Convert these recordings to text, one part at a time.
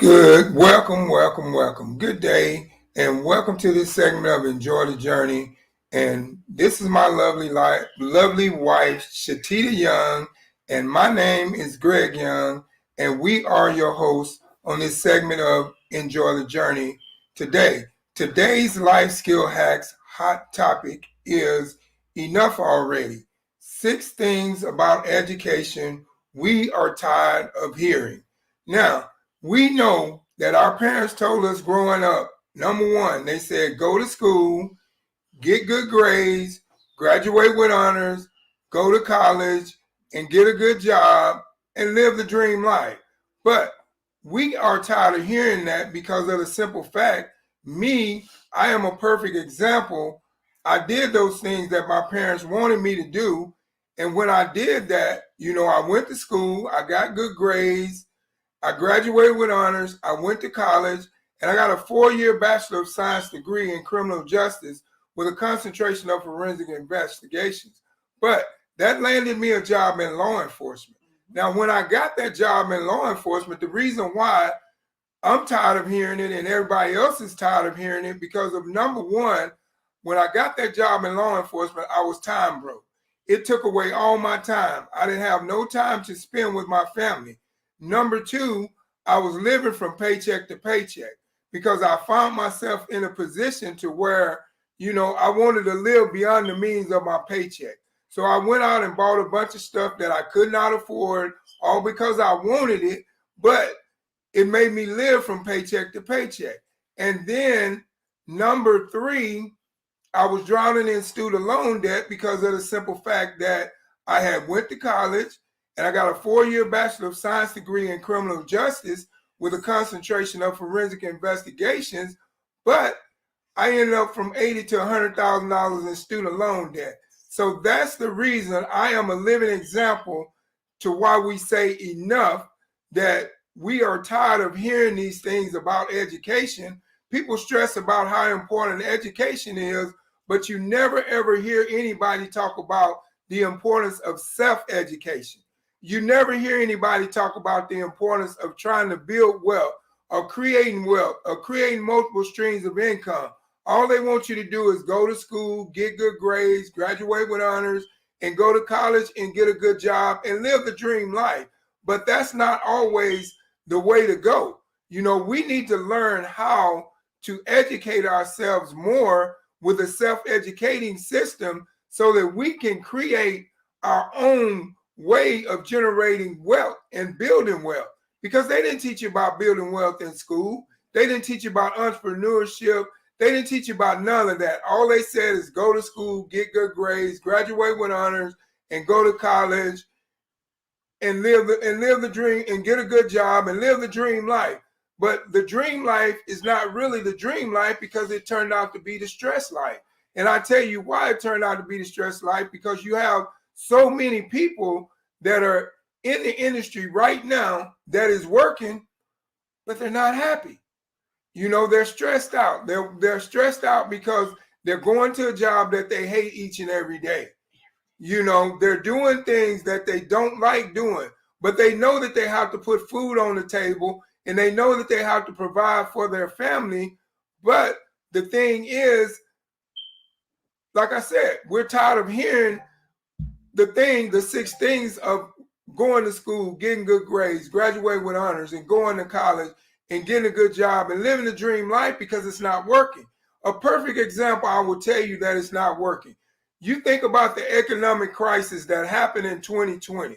Good. Welcome. Good day, and welcome to this segment of Enjoy the Journey. And this is my lovely wife, Shateta Young, and my name is Greg Young, and we are your hosts on this segment of Enjoy the Journey today. Today's life skill hacks hot topic is enough already. 6 things about education we are tired of hearing. Now, we know that our parents told us growing up, number one, they said, go to school, get good grades, graduate with honors, go to college, and get a good job and live the dream life. But we are tired of hearing that because of the simple fact, I am a perfect example. I did those things that my parents wanted me to do. And when I did that, I went to school, I got good grades, I graduated with honors, I went to college, and I got a 4-year Bachelor of Science degree in criminal justice with a concentration of forensic investigations. But that landed me a job in law enforcement. Now, when I got that job in law enforcement, the reason why I'm tired of hearing it and everybody else is tired of hearing it because of, number one, when I got that job in law enforcement, I was time broke. It took away all my time. I didn't have no time to spend with my family. Number two, I was living from paycheck to paycheck because I found myself in a position to where, I wanted to live beyond the means of my paycheck. So I went out and bought a bunch of stuff that I could not afford, all because I wanted it, but it made me live from paycheck to paycheck. And then number three, I was drowning in student loan debt because of the simple fact that I had went to college, and I got a 4-year Bachelor of Science degree in criminal justice with a concentration of forensic investigations, but I ended up from $80,000 to $100,000 in student loan debt. So that's the reason I am a living example to why we say enough, that we are tired of hearing these things about education. People stress about how important education is, but you never ever hear anybody talk about the importance of self-education. You never hear anybody talk about the importance of trying to build wealth or creating multiple streams of income. All they want you to do is go to school, get good grades, graduate with honors, and go to college and get a good job and live the dream life. But that's not always the way to go. We need to learn how to educate ourselves more with a self-educating system so that we can create our own way of generating wealth and building wealth, because they didn't teach you about building wealth in school. They didn't teach you about entrepreneurship. They didn't teach you about none of that. All they said is go to school, get good grades, graduate with honors, and go to college and live the dream and get a good job and live the dream life. But the dream life is not really the dream life because it turned out to be the stress life. And I tell you why it turned out to be the stress life, because you have so many people that are in the industry right now that is working, but they're not happy. They're stressed out. They're stressed out because they're going to a job that they hate each and every day. They're doing things that they don't like doing, but they know that they have to put food on the table and they know that they have to provide for their family. But the thing is, like I said, we're tired of hearing the 6 things of going to school, getting good grades, graduating with honors, and going to college and getting a good job and living the dream life because it's not working. A perfect example, I will tell you that it's not working. You think about the economic crisis that happened in 2020.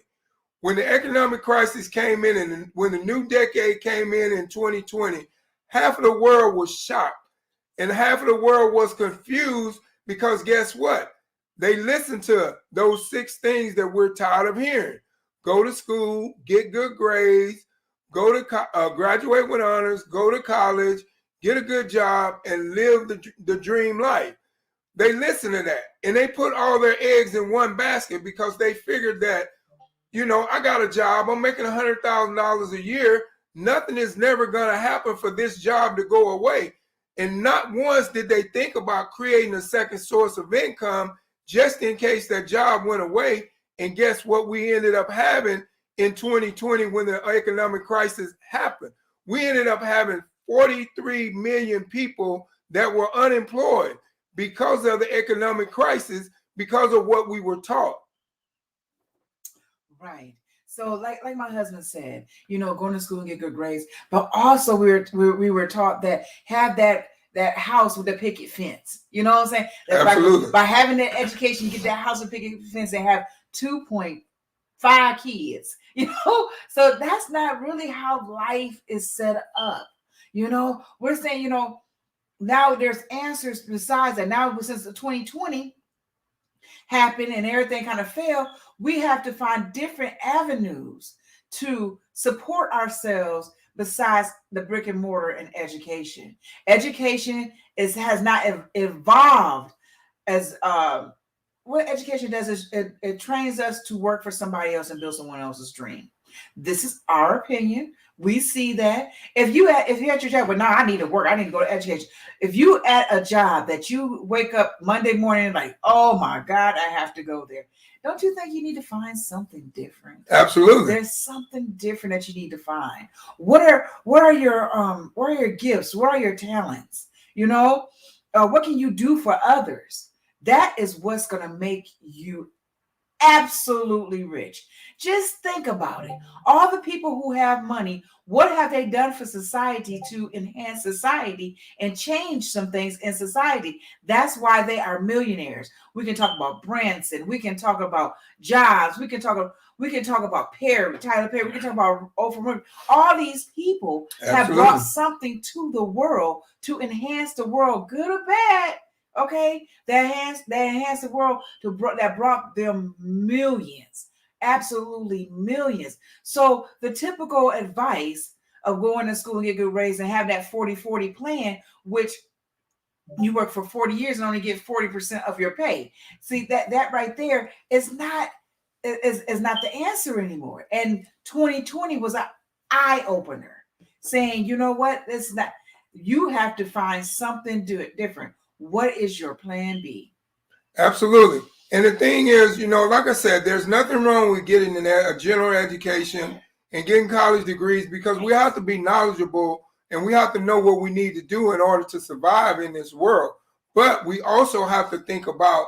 When the economic crisis came in and when the new decade came in 2020, half of the world was shocked and half of the world was confused because guess what? They listened to those 6 things that we're tired of hearing. Go to school, get good grades, graduate with honors, go to college, get a good job, and live the dream life. They listened to that, and they put all their eggs in one basket because they figured that, I got a job, I'm making $100,000 a year, nothing is never going to happen for this job to go away. And not once did they think about creating a second source of income just in case that job went away. And guess what we ended up having in 2020 when the economic crisis happened? we ended up having 43 million people that were unemployed because of the economic crisis, because of what we were taught. Right. So like my husband said, going to school and get good grades, but also we were taught that have that house with a picket fence. You know what I'm saying? That Absolutely. By having that education, you get that house with picket fence and have 2.5 kids. So that's not really how life is set up. We're saying, now there's answers besides that. Now since the 2020 happened and everything kind of failed, we have to find different avenues to support ourselves besides the brick and mortar and education. Education has not evolved as what education does is it trains us to work for somebody else and build someone else's dream. This is our opinion. We see that if you at your job, but no, I need to work. I need to go to education. If you at a job that you wake up Monday morning like, oh my God, I have to go there. Don't you think you need to find something different? Absolutely. There's something different that you need to find. What are your gifts? What are your talents? What can you do for others? That is what's going to make you absolutely rich. Just think about it. All the people who have money, what have they done for society to enhance society and change some things in society? That's why they are millionaires. We can talk about Branson. We can talk about Jobs. We can talk about Tyler Perry. We can talk about Oprah. All these people have brought something to the world to enhance the world, good or bad. Okay, that enhanced the world that brought them millions, absolutely millions. So the typical advice of going to school and get good grades and have that 40-40 plan, which you work for 40 years and only get 40% of your pay. See, that right there is not the answer anymore. And 2020 was an eye opener, saying, you know what, it's not. You have to find something different. What is your plan B? Absolutely. And the thing is, like I said, there's nothing wrong with getting a general education and getting college degrees, because we have to be knowledgeable and we have to know what we need to do in order to survive in this world. But we also have to think about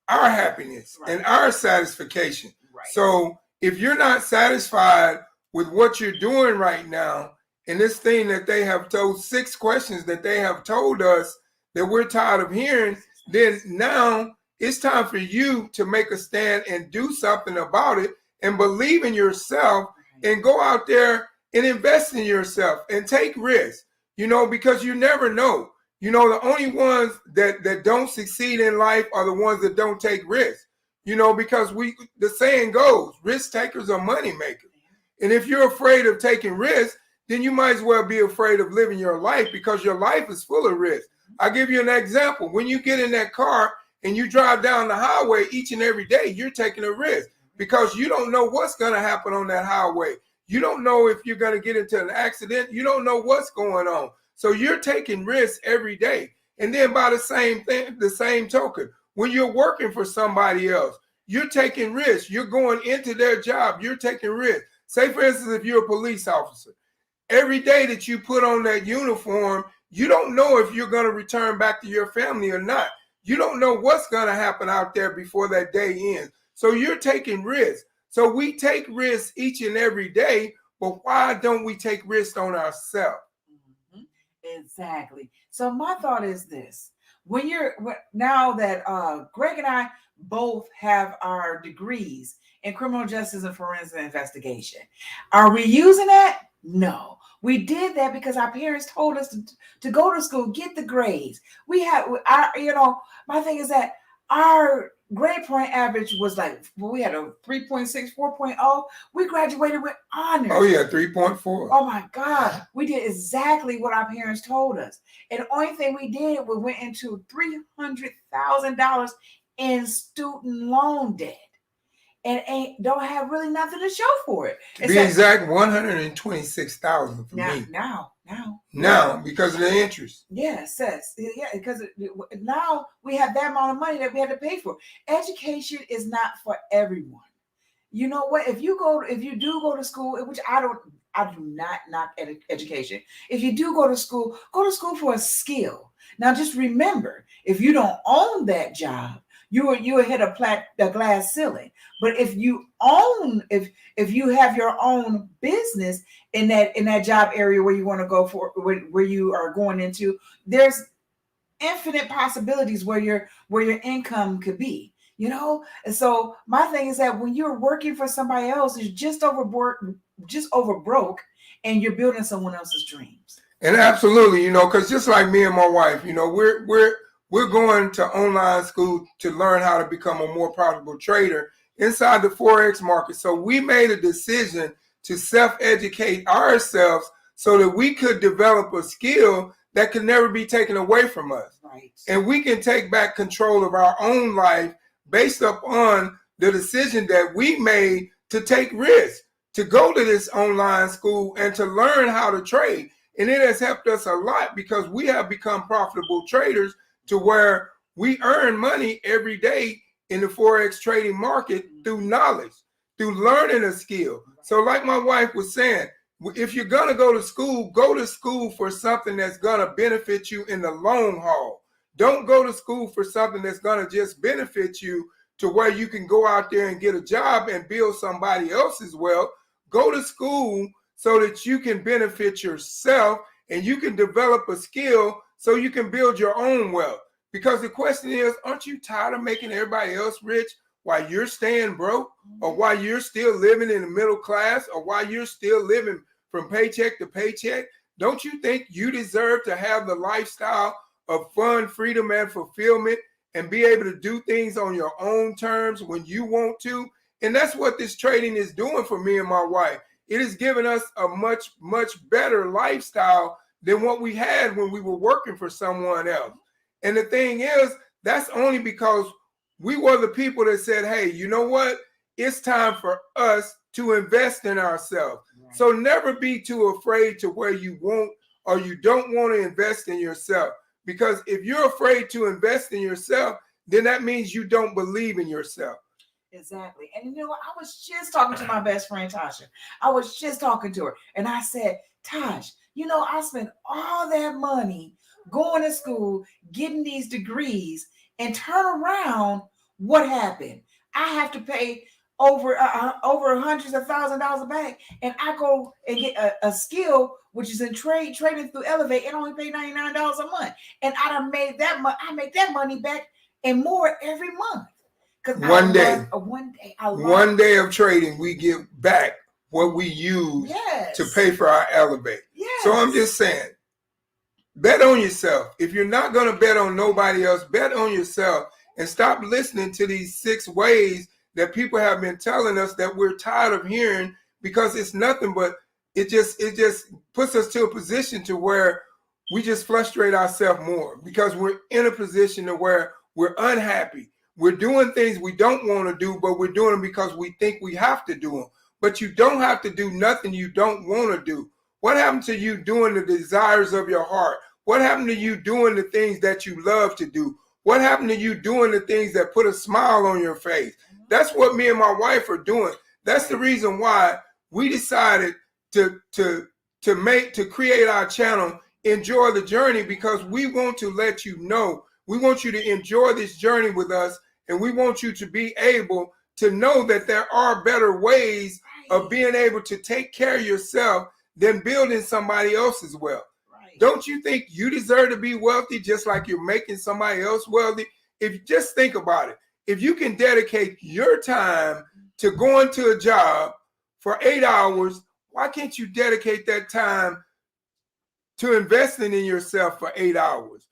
our happiness and our satisfaction. Right. So if you're not satisfied with what you're doing right now, and this thing that they have told, 6 questions that they have told us that we're tired of hearing, then now it's time for you to make a stand and do something about it and believe in yourself and go out there and invest in yourself and take risks, because you never know. The only ones that don't succeed in life are the ones that don't take risks, because the saying goes, risk takers are money makers. And if you're afraid of taking risks, then you might as well be afraid of living your life, because your life is full of risk. I'll give you an example. When you get in that car and you drive down the highway each and every day, you're taking a risk, because you don't know what's going to happen on that highway. You don't know if you're going to get into an accident. You don't know what's going on. So you're taking risks every day. And then by the same token, when you're working for somebody else, you're taking risks. You're going into their job. You're taking risks. Say, for instance, if you're a police officer, every day that you put on that uniform, you don't know if you're going to return back to your family or not. You don't know what's going to happen out there before that day ends. So you're taking risks. So we take risks each and every day, but why don't we take risks on ourselves? Mm-hmm. Exactly. So my thought is this. Now that Greg and I both have our degrees in criminal justice and forensic investigation, are we using that? No. We did that because our parents told us to go to school, get the grades. My thing is that our grade point average was we had a 3.6, 4.0. We graduated with honors. Oh, yeah, 3.4. Oh, my God. We did exactly what our parents told us. And the only thing we did, we went into $300,000 in student loan debt. And don't have really nothing to show for it. To be exact, $126,000 for me. Now, because of the interest. Yes, because now we have that amount of money that we have to pay for. Education is not for everyone. You know what? If you do go to school, which I don't, I do not knock education. If you do go to school for a skill. Now, just remember, if you don't own that job, you will hit a glass ceiling. But if you own, if you have your own business in that job area where you want to go for, where you are going into, there's infinite possibilities where your income could be, and so my thing is that when you're working for somebody else, it's just over broke, and you're building someone else's dreams. And absolutely, because just like me and my wife, we're going to online school to learn how to become a more profitable trader inside the Forex market. So we made a decision to self-educate ourselves so that we could develop a skill that could never be taken away from us. Right. And we can take back control of our own life based upon the decision that we made to take risks, to go to this online school and to learn how to trade. And it has helped us a lot because we have become profitable traders to where we earn money every day in the Forex trading market through knowledge, through learning a skill. So like my wife was saying, if you're going to go to school for something that's going to benefit you in the long haul. Don't go to school for something that's going to just benefit you to where you can go out there and get a job and build somebody else's wealth. Go to school so that you can benefit yourself and you can develop a skill so you can build your own wealth. Because the question is, aren't you tired of making everybody else rich while you're staying broke, or while you're still living in the middle class, or while you're still living from paycheck to paycheck? Don't you think you deserve to have the lifestyle of fun, freedom, and fulfillment and be able to do things on your own terms when you want to? And that's what this trading is doing for me and my wife. It has given us a much, much better lifestyle than what we had when we were working for someone else. And the thing is, that's only because we were the people that said, hey, you know what? It's time for us to invest in ourselves. Right. So never be too afraid to where you won't or you don't want to invest in yourself. Because if you're afraid to invest in yourself, then that means you don't believe in yourself. Exactly. And I was just talking to my best friend, Tasha. I was just talking to her. And I said, Tosh, I spent all that money going to school, getting these degrees, and turn around, what happened? I have to pay over hundreds of $1,000s back, and I go and get a skill which is in trading through Elevate, and only pay $99 a month, and I make that money back and more every month. One day of trading, we get back what we use to pay for our Elevate. Yes. So I'm just saying, bet on yourself. If you're not going to bet on nobody else, bet on yourself and stop listening to these 6 ways that people have been telling us that we're tired of hearing, because it's nothing but it just puts us to a position to where we just frustrate ourselves more because we're in a position to where we're unhappy. We're doing things we don't want to do, but we're doing them because we think we have to do them. But you don't have to do nothing you don't want to do. What happened to you doing the desires of your heart? What happened to you doing the things that you love to do? What happened to you doing the things that put a smile on your face? That's what me and my wife are doing. That's the reason why we decided to create our channel, Enjoy the Journey, because we want to let you know. We want you to enjoy this journey with us, and we want you to be able to know that there are better ways of being able to take care of yourself than building somebody else's wealth. Right. Don't you think you deserve to be wealthy just like you're making somebody else wealthy? If just think about it. If you can dedicate your time to going to a job for 8 hours, why can't you dedicate that time to investing in yourself for 8 hours?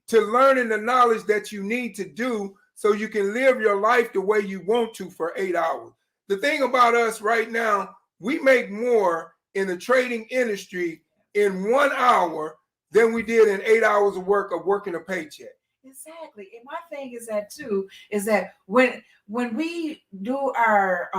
To learning the knowledge that you need to do so you can live your life the way you want to for 8 hours. The thing about us right now, we make more in the trading industry in 1 hour than we did in 8 hours of working a paycheck. Exactly. And my thing is that too, is that when we do our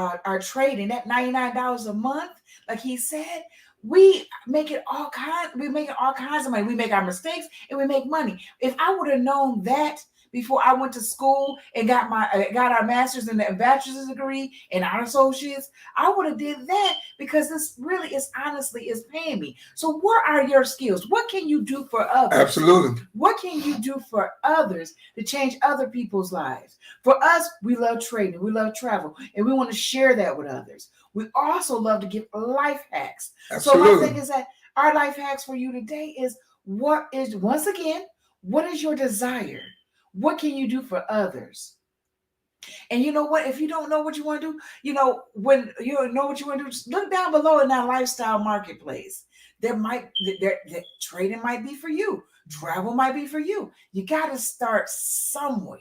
trading, that $99 a month, like he said, we make it all kinds of money. We make our mistakes and we make money. If I would have known that before I went to school and got our master's and a bachelor's degree and our associates. I would have did that because this really is honestly is paying me. So what are your skills? What can you do for others? Absolutely. What can you do for others to change other people's lives? For us, we love trading, we love travel, and we want to share that with others. We also love to give life hacks. Absolutely. So my thing is that our life hacks for you today is what is your desire? What can you do for others? And you know what? If you don't know what you want to do, when you don't know what you want to do, just look down below in that lifestyle marketplace. That trading might be for you. Travel might be for you. You got to start somewhere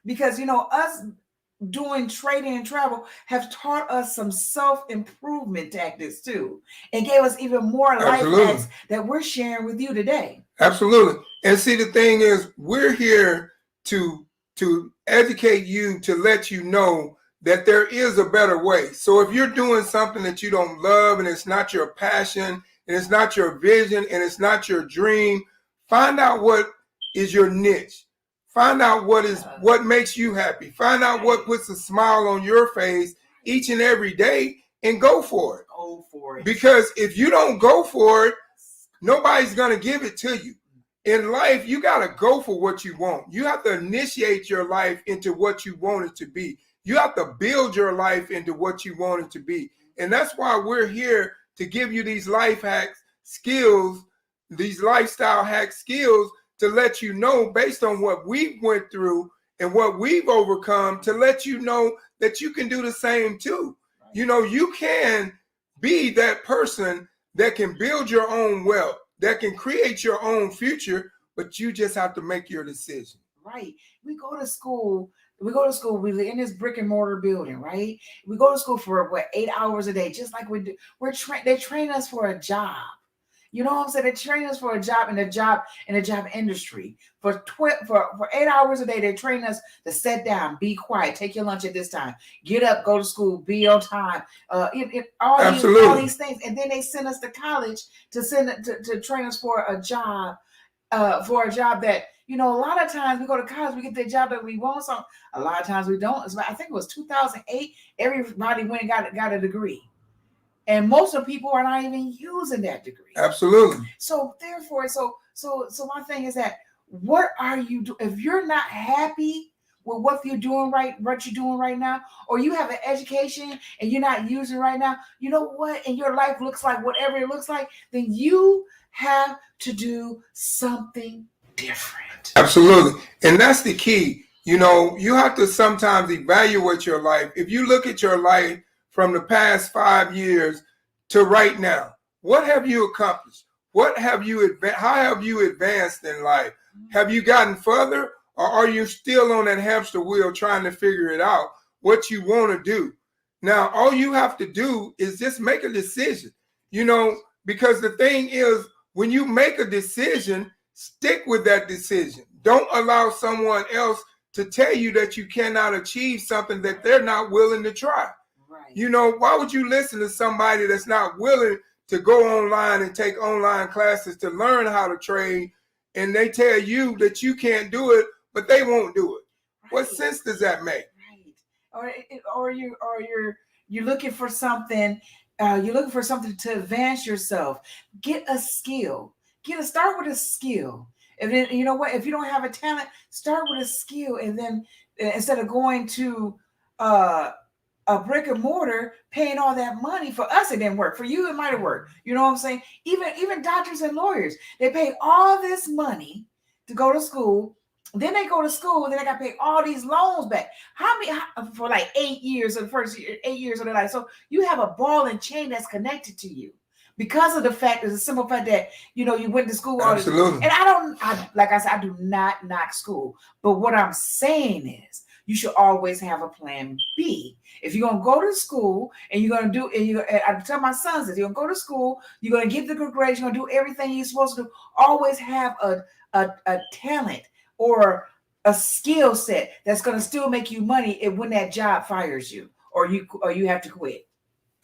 because, us doing trading and travel have taught us some self-improvement tactics too, and gave us even more life hacks that we're sharing with you today. Absolutely. And see, the thing is, we're here to educate you, to let you know that there is a better way. So if you're doing something that you don't love and it's not your passion and it's not your vision and it's not your dream, find out what is your niche. Find out what makes you happy. Find out what puts a smile on your face each and every day and go for it. Go for it. Because if you don't go for it, nobody's going to give it to you. In life, you got to go for what you want. You have to initiate your life into what you want it to be. You have to build your life into what you want it to be. And that's why we're here to give you these life hacks, skills, these lifestyle hack skills, to let you know based on what we went through and what we've overcome, to let you know that you can do the same too. Right. You can be that person that can build your own wealth, that can create your own future, but you just have to make your decision. Right. We go to school, we're in this brick and mortar building, right? We go to school for 8 hours a day, just like we do. They train us for a job. You know what I'm saying? They train us for a job in the job industry. For 8 hours a day, they train us to sit down, be quiet, take your lunch at this time, get up, go to school, be on time. All these things, and then they send us to college to train us for a job. That, a lot of times we go to college, we get the job that we want. So a lot of times we don't. I think it was 2008. Everybody went and got a degree. And most of the people are not even using that degree. Absolutely. So therefore, so my thing is that what are you doing? If you're not happy with what you're doing right now, or you have an education and you're not using right now, you know what? And your life looks like whatever it looks like, then you have to do something different. Absolutely. And that's the key. You have to sometimes evaluate your life. If you look at your life from the past 5 years to right now, what have you accomplished? How have you advanced in life? Have you gotten further, or are you still on that hamster wheel trying to figure it out, what you want to do? Now, all you have to do is just make a decision, because the thing is, when you make a decision, stick with that decision. Don't allow someone else to tell you that you cannot achieve something that they're not willing to try. Right. Why would you listen to somebody that's not willing to go online and take online classes to learn how to trade, and they tell you that you can't do it, but they won't do it? Right. What sense does that make? Right. Or you're looking for something. You're looking for something to advance yourself. Get a skill. Start with a skill. And then, you know what? If you don't have a talent, start with a skill. And then instead of going to a brick and mortar, paying all that money, for us, it didn't work. For you, it might have worked. You know what I'm saying? Even doctors and lawyers, they pay all this money to go to school. Then they go to school, and then they got to pay all these loans back. For like 8 years of the first 8 years of their life. So you have a ball and chain that's connected to you because of the simple fact that, you went to school. Absolutely. And like I said, I do not knock school. But what I'm saying is, you should always have a plan B. If you're gonna go to school and you're gonna do, and I tell my sons that you're gonna go to school, you're gonna get the good grades, you're gonna do everything you're supposed to do. Always have a talent or a skill set that's gonna still make you money when that job fires you or you have to quit.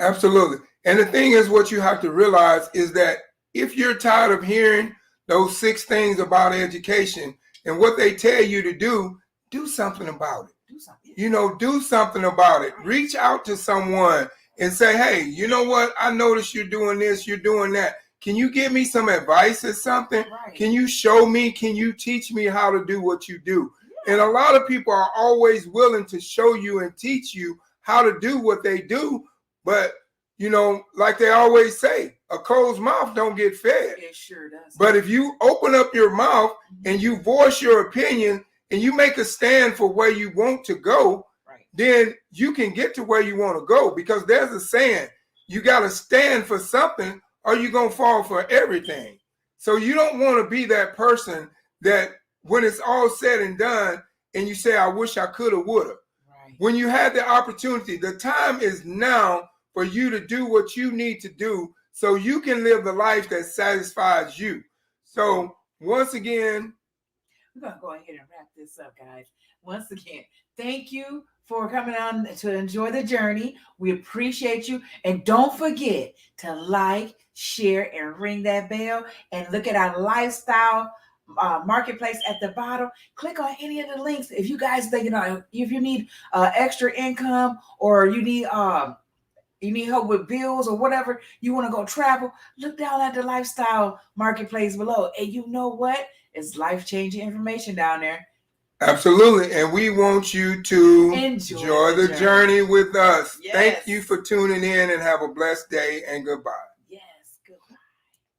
Absolutely. And the thing is, what you have to realize is that if you're tired of hearing those 6 things about education, and what they tell you to do something about it. Do something. You know, do something about it. Reach out to someone and say, hey, you know what? I noticed you're doing this, you're doing that. Can you give me some advice or something? Right. Can you show me? Can you teach me how to do what you do? And a lot of people are always willing to show you and teach you how to do what they do. But, you know, like they always say, a closed mouth don't get fed. It sure does. But if you open up your mouth and you voice your opinion and you make a stand for where you want to go, right, then you can get to where you want to go. Because there's a saying, you got to stand for something or you're going to fall for everything. So you don't want to be that person that when it's all said and done and you say, I wish I could have, would have. right. When you had the opportunity, the time is now for you to do what you need to do so you can live the life that satisfies you. So once again, we're going to go ahead and wrap this up, guys. Once again, thank you for coming on to enjoy the journey. We appreciate you. And don't forget to like, share, and ring that bell. And look at our lifestyle marketplace at the bottom. Click on any of the links. If you guys think, if you need extra income or you need help with bills or whatever, you want to go travel, look down at the lifestyle marketplace below. And you know what? It's life-changing information down there. Absolutely. And we want you to enjoy the journey with us. Yes. Thank you for tuning in and have a blessed day and goodbye.